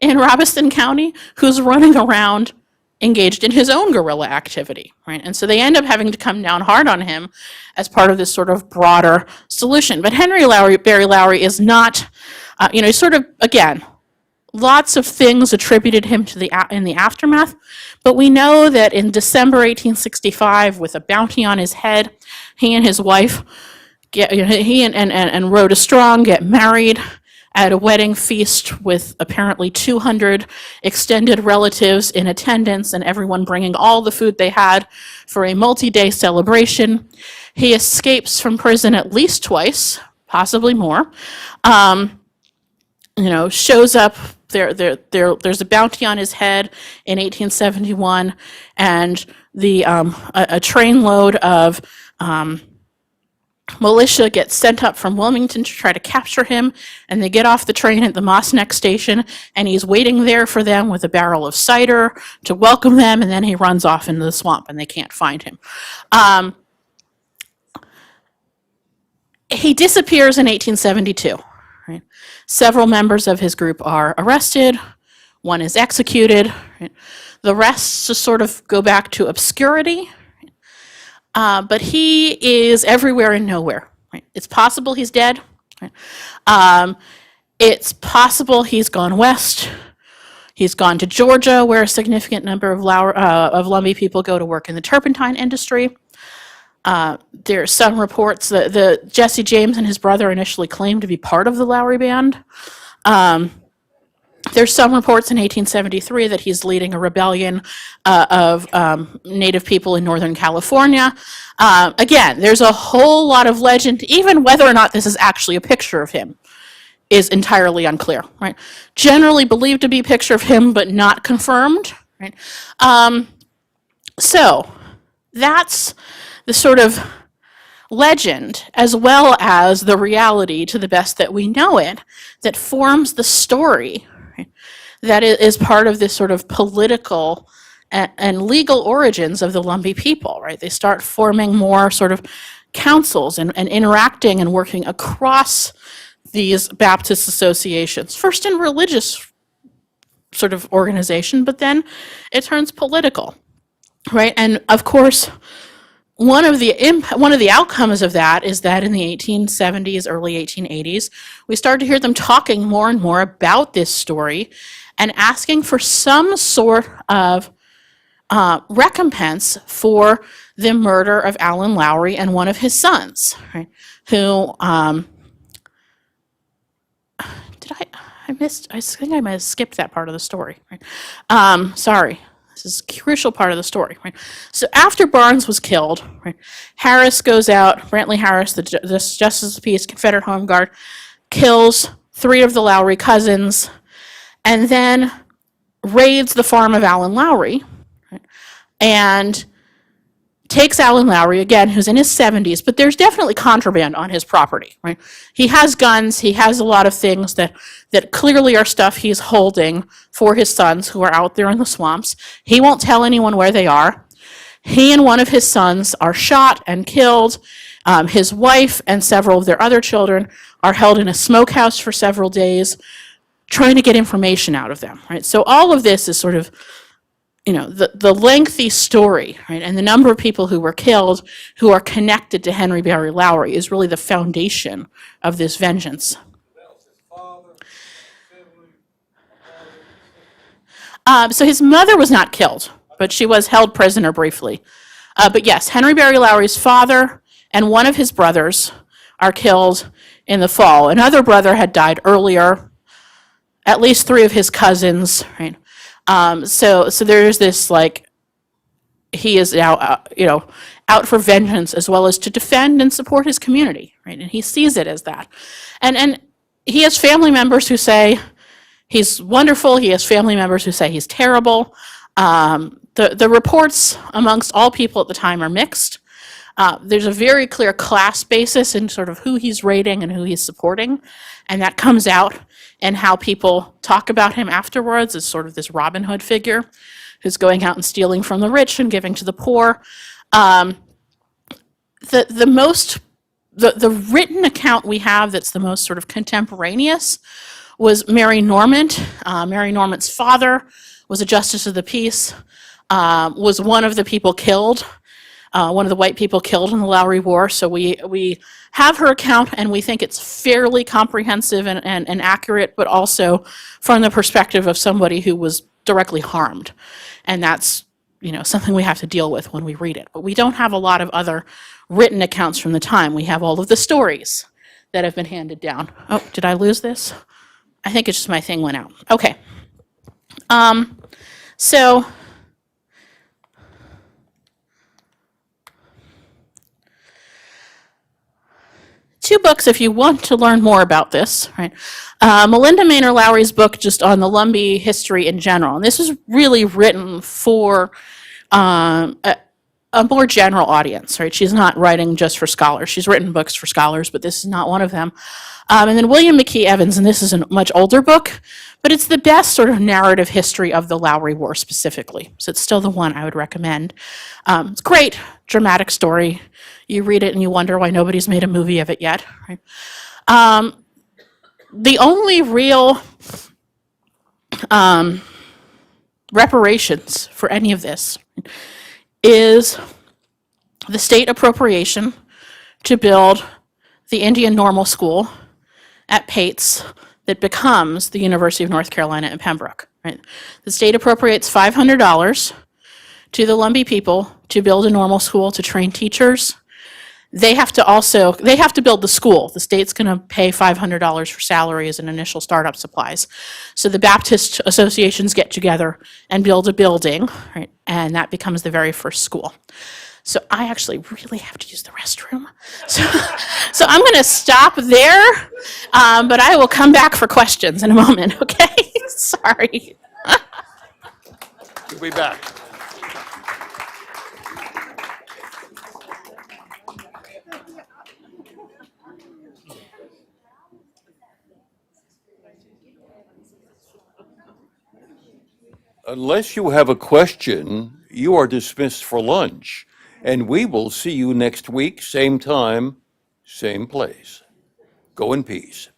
in Robeson County who's running around engaged in his own guerrilla activity, right? And so they end up having to come down hard on him as part of this sort of broader solution. But Barry Lowry is not, sort of, again, lots of things attributed him to in the aftermath, but we know that in December 1865, with a bounty on his head, he and his wife, he and Rhoda Strong get married at a wedding feast with apparently 200 extended relatives in attendance and everyone bringing all the food they had for a multi-day celebration. He escapes from prison at least twice, possibly more. Shows up, there's a bounty on his head in 1871, and a trainload of militia gets sent up from Wilmington to try to capture him, and they get off the train at the Moss Neck station, and he's waiting there for them with a barrel of cider to welcome them, and then he runs off into the swamp, and they can't find him. He disappears in 1872. Right? Several members of his group are arrested. One is executed. Right? The rest just sort of go back to obscurity. But he is everywhere and nowhere. Right? It's possible he's dead. Right? It's possible he's gone west. He's gone to Georgia, where a significant number of Lumbee people go to work in the turpentine industry. There are some reports that Jesse James and his brother initially claimed to be part of the Lowry Band. There's some reports in 1873 that he's leading a rebellion of Native people in Northern California. Again, there's a whole lot of legend, even whether or not this is actually a picture of him is entirely unclear, right? Generally believed to be a picture of him, but not confirmed, right? So that's the sort of legend, as well as the reality, to the best that we know it, that forms the story, right? That is part of this sort of political and legal origins of the Lumbee people, right? They start forming more sort of councils and interacting and working across these Baptist associations, first in religious sort of organization, but then it turns political, right? And of course, one of the outcomes of that is that in the 1870s, early 1880s, we started to hear them talking more and more about this story and asking for some sort of recompense for the murder of Allen Lowry and one of his sons, right? Who I think I might have skipped that part of the story. Right? Sorry. This is a crucial part of the story. Right? So after Barnes was killed, right, Harris goes out, Brantley Harris, the Justice of the Peace, Confederate Home Guard, kills 3 of the Lowry cousins, and then raids the farm of Allen Lowry, right, and takes Allen Lowry, again, who's in his 70s, but there's definitely contraband on his property, right? He has guns, he has a lot of things that clearly are stuff he's holding for his sons who are out there in the swamps. He won't tell anyone where they are. He and one of his sons are shot and killed. His wife and several of their other children are held in a smokehouse for several days, trying to get information out of them, right? So all of this is sort of, you know, the lengthy story, right, and the number of people who were killed who are connected to Henry Berry Lowry is really the foundation of this vengeance. So his mother was not killed, but she was held prisoner briefly. But yes, Henry Berry Lowry's father and one of his brothers are killed in the fall. Another brother had died earlier, at least 3 of his cousins, right? So there's this, like, he is now, out for vengeance as well as to defend and support his community, right? And he sees it as that. And he has family members who say he's wonderful. He has family members who say he's terrible. The reports amongst all people at the time are mixed. There's a very clear class basis in sort of who he's rating and who he's supporting, and that comes out in how people talk about him afterwards as sort of this Robin Hood figure who's going out and stealing from the rich and giving to the poor. The written account we have that's the most sort of contemporaneous was Mary Normand. Mary Normand's father was a justice of the peace, was one of the people killed, one of the white people killed in the Lowry War. So we have her account, and we think it's fairly comprehensive and accurate, but also from the perspective of somebody who was directly harmed. And that's, something we have to deal with when we read it. But we don't have a lot of other written accounts from the time. We have all of the stories that have been handed down. Oh, did I lose this? I think it's just my thing went out. Okay. So 2 books if you want to learn more about this, right? Melinda Maynor Lowry's book just on the Lumbee history in general. And this is really written for a more general audience, right? She's not writing just for scholars. She's written books for scholars, but this is not one of them. And then William McKee Evans, and this is a much older book, but it's the best sort of narrative history of the Lowry War specifically. So it's still the one I would recommend. It's great, dramatic story. You read it and you wonder why nobody's made a movie of it yet, right? The only real reparations for any of this is the state appropriation to build the Indian Normal School at Pates that becomes the University of North Carolina in Pembroke. Right? The state appropriates $500 to the Lumbee people to build a normal school, to train teachers, they have to build the school. The state's going to pay $500 for salaries and initial startup supplies. So the Baptist associations get together and build a building, right? And that becomes the very first school. So I actually really have to use the restroom. So, so I'm going to stop there, but I will come back for questions in a moment, okay? Sorry. We'll be back. Unless you have a question, you are dismissed for lunch. And we will see you next week, same time, same place. Go in peace.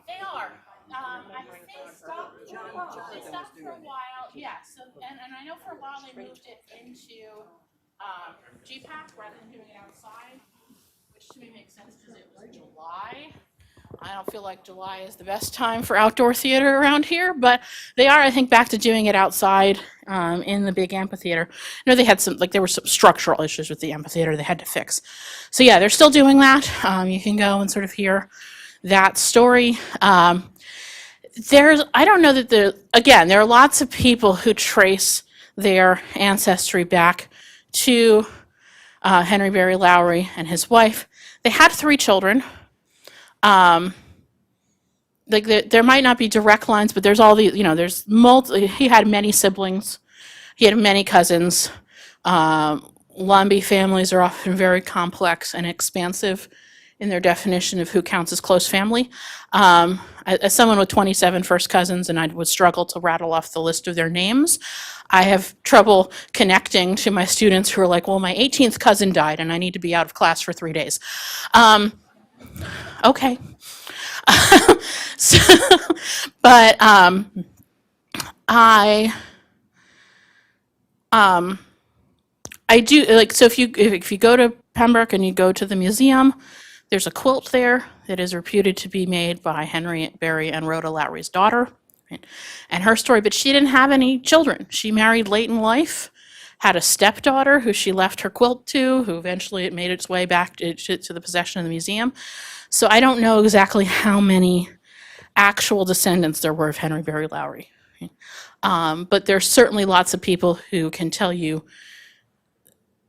They are. I think they stopped for a while. Yeah. So and I know for a while they moved it into GPAC rather than doing it outside, which to me makes sense because it was July. I don't feel like July is the best time for outdoor theater around here, but they are, I think, back to doing it outside in the big amphitheater. I know they had there were some structural issues with the amphitheater they had to fix. So yeah, they're still doing that. You can go and sort of hear that story. I don't know that there are lots of people who trace their ancestry back to Henry Berry Lowry and his wife. They had 3 children. There might not be direct lines, but there's all the, he had many siblings. He had many cousins. Lumbee families are often very complex and expansive in their definition of who counts as close family. As someone with 27 first cousins, and I would struggle to rattle off the list of their names, I have trouble connecting to my students who are like, well, my 18th cousin died and I need to be out of class for 3 days. Okay. So, but I do so if you go to Pembroke and you go to the museum, there's a quilt there that is reputed to be made by Henry Berry and Rhoda Lowry's daughter. right? And her story, but she didn't have any children. She married late in life, had a stepdaughter who she left her quilt to, who eventually it made its way back to the possession of the museum. So I don't know exactly how many actual descendants there were of Henry Berry Lowry. But there's certainly lots of people who can tell you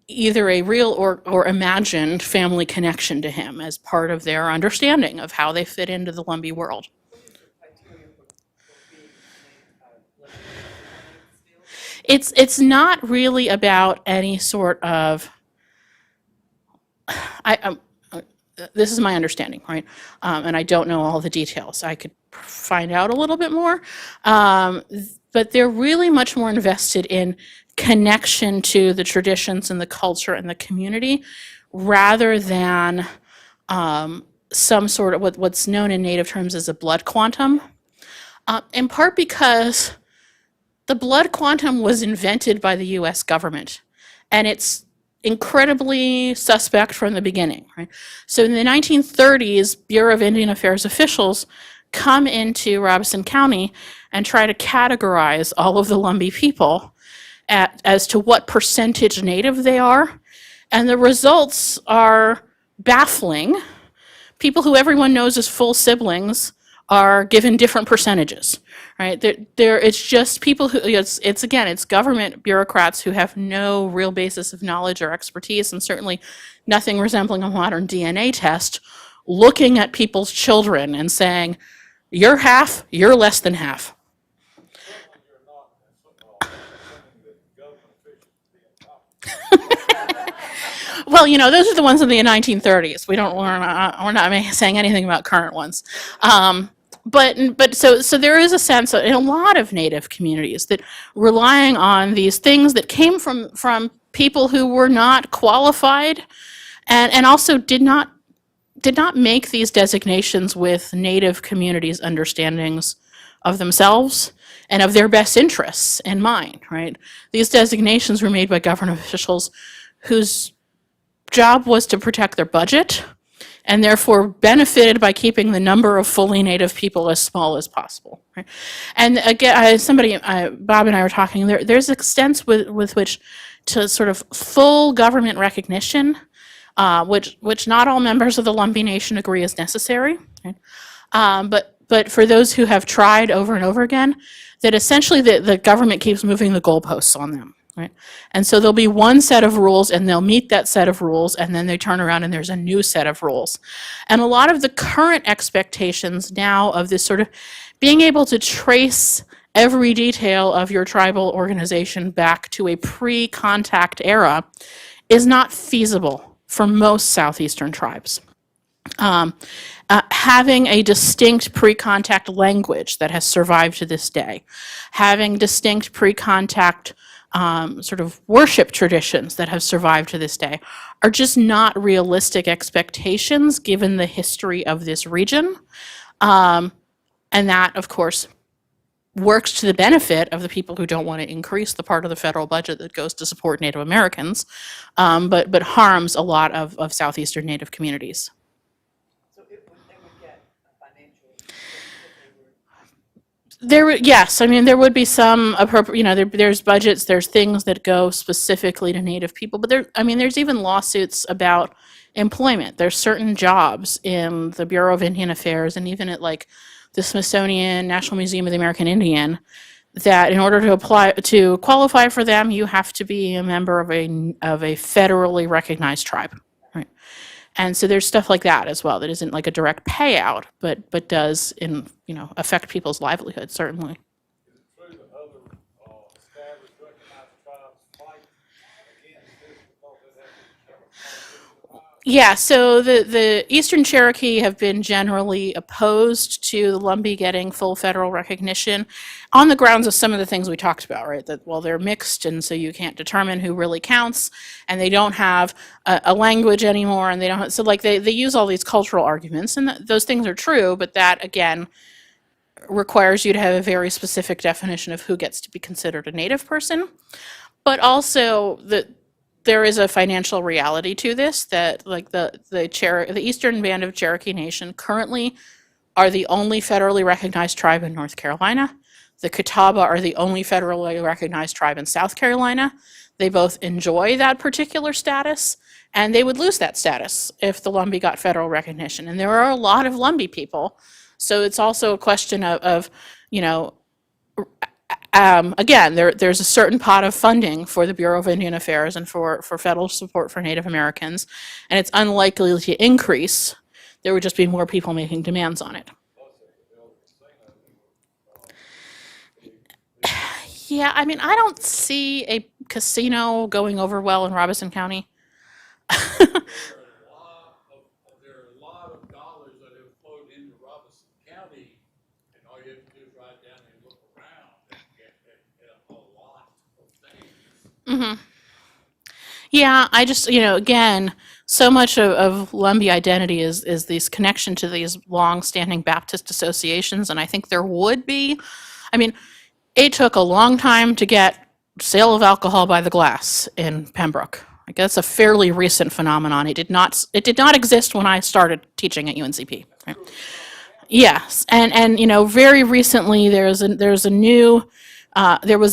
either a real or imagined family connection to him as part of their understanding of how they fit into the Lumbee world. It's not really about any sort of this is my understanding, right? And I don't know all the details. I could find out a little bit more. But they're really much more invested in connection to the traditions and the culture and the community rather than some sort of what's known in Native terms as a blood quantum. In part because the blood quantum was invented by the US government, and it's incredibly suspect from the beginning, right? So in the 1930s, Bureau of Indian Affairs officials come into Robeson County and try to categorize all of the Lumbee people as to what percentage Native they are, and the results are baffling. People who everyone knows as full siblings are given different percentages, right? It's just people who, it's government bureaucrats who have no real basis of knowledge or expertise, and certainly nothing resembling a modern DNA test, looking at people's children and saying, you're half, you're less than half. Well, those are the ones in the 1930s. We're not saying anything about current ones. But so there is a sense in a lot of Native communities that relying on these things that came from people who were not qualified and also did not make these designations with Native communities' understandings of themselves and of their best interests in mind, right? These designations were made by government officials whose job was to protect their budget and therefore benefited by keeping the number of fully Native people as small as possible. Right? And again, Bob and I were talking, there's extents with which to sort of full government recognition, which not all members of the Lumbee Nation agree is necessary. Right? But for those who have tried over and over again, that essentially the government keeps moving the goalposts on them. Right? And so there'll be one set of rules and they'll meet that set of rules, and then they turn around and there's a new set of rules. And a lot of the current expectations now of this sort of being able to trace every detail of your tribal organization back to a pre-contact era is not feasible for most southeastern tribes. Having a distinct pre-contact language that has survived to this day, having distinct pre-contact sort of worship traditions that have survived to this day are just not realistic expectations given the history of this region. And that, of course, works to the benefit of the people who don't want to increase the part of the federal budget that goes to support Native Americans, but harms a lot of southeastern Native communities. Yes, I mean, there would be some appropriate, there's budgets, there's things that go specifically to Native people, but there's even lawsuits about employment. There's certain jobs in the Bureau of Indian Affairs and even at like the Smithsonian National Museum of the American Indian that in order to qualify for them, you have to be a member of a federally recognized tribe. Right? And so there's stuff like that as well that isn't like a direct payout, but does affect people's livelihood, certainly. Yeah, so the Eastern Cherokee have been generally opposed to the Lumbee getting full federal recognition on the grounds of some of the things we talked about, right? That, well, they're mixed, and so you can't determine who really counts, and they don't have a language anymore, and they don't. So, like, they use all these cultural arguments, and those things are true, but that, again, requires you to have a very specific definition of who gets to be considered a Native person, but also there is a financial reality to this that, like, the Eastern Band of Cherokee Nation currently are the only federally recognized tribe in North Carolina. The Catawba are the only federally recognized tribe in South Carolina. They both enjoy that particular status, and they would lose that status if the Lumbee got federal recognition. And there are a lot of Lumbee people, so it's also a question of you know, again, there's a certain pot of funding for the Bureau of Indian Affairs and for federal support for Native Americans, and it's unlikely to increase. There would just be more people making demands on it. Yeah, I mean, I don't see a casino going over well in Robeson County. There are a lot of dollars that have flowed into Robeson County, and all you have to do is ride down and look around and get a lot of things. Yeah, I just, again, so much of Lumbee identity is this connection to these long-standing Baptist associations, and I think there would be. I mean, it took a long time to get sale of alcohol by the glass in Pembroke. Like, that's a fairly recent phenomenon. It did not exist when I started teaching at UNCP. Right? Yes, and very recently there was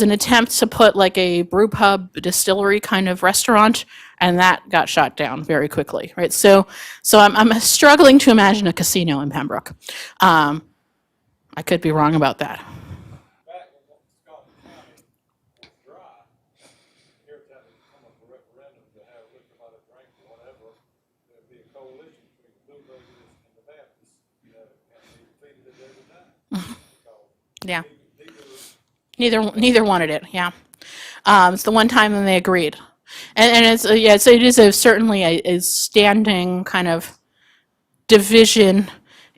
an attempt to put like a brew pub distillery kind of restaurant, and that got shot down very quickly. Right, so I'm struggling to imagine a casino in Pembroke. I could be wrong about that. Back when Scott County was dry, every time it come up a referendum to have liquor by the drink or whatever, there'd be a coalition between the Bluebuggers and the Baptists, and they defeated it every time. Yeah, Neither neither wanted it. Yeah, it's the one time when they agreed, and it's so it is certainly a standing kind of division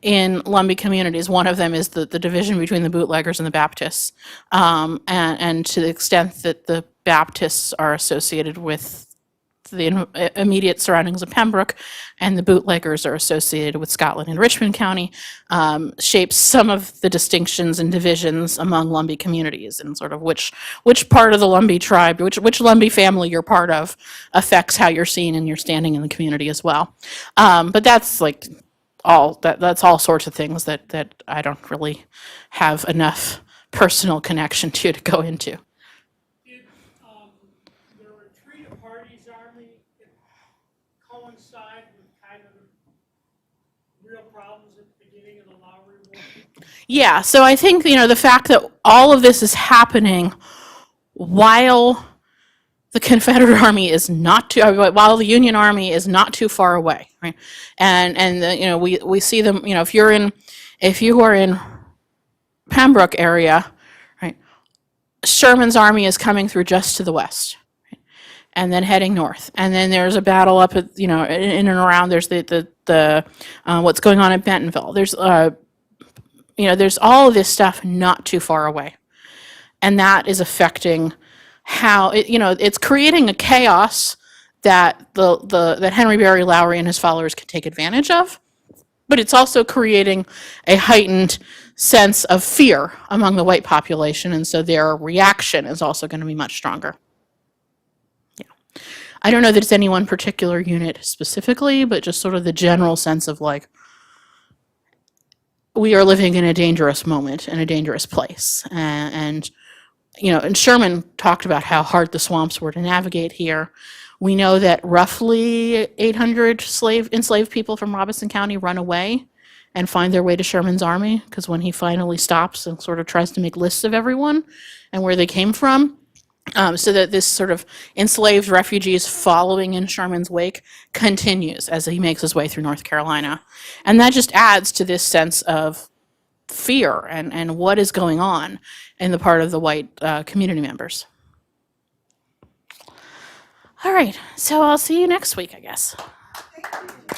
in Lumbee communities. One of them is the division between the bootleggers and the Baptists, and to the extent that the Baptists are associated with the immediate surroundings of Pembroke, and the bootleggers are associated with Scotland and Richmond County, shapes some of the distinctions and divisions among Lumbee communities, and sort of which part of the Lumbee tribe, which Lumbee family you're part of, affects how you're seen and your standing in the community as well. But that's like that's all sorts of things that I don't really have enough personal connection to go into. Did the retreat of Hardee's army coincide with kind of the real problems at the beginning of the Lowry War? Yeah, so I think the fact that all of this is happening while the Confederate Army is not too, while the Union Army is not too far away, right? And we see them. If you are in Pembroke area, right, Sherman's army is coming through just to the west, right, and then heading north. And then there's a battle up at in and around. There's the what's going on at Bentonville. There's there's all of this stuff not too far away, and that is affecting how it's creating a chaos that that Henry Berry Lowry and his followers can take advantage of, but it's also creating a heightened sense of fear among the white population, and so their reaction is also going to be much stronger. Yeah, I don't know that it's any one particular unit specifically, but just sort of the general sense of like, we are living in a dangerous moment in a dangerous place, and Sherman talked about how hard the swamps were to navigate here. We know that roughly 800 enslaved people from Robeson County run away and find their way to Sherman's army, because when he finally stops and sort of tries to make lists of everyone and where they came from, so that this sort of enslaved refugees following in Sherman's wake continues as he makes his way through North Carolina. And that just adds to this sense of fear and what is going on in the part of the white community members. All right, so I'll see you next week, I guess. Thank you.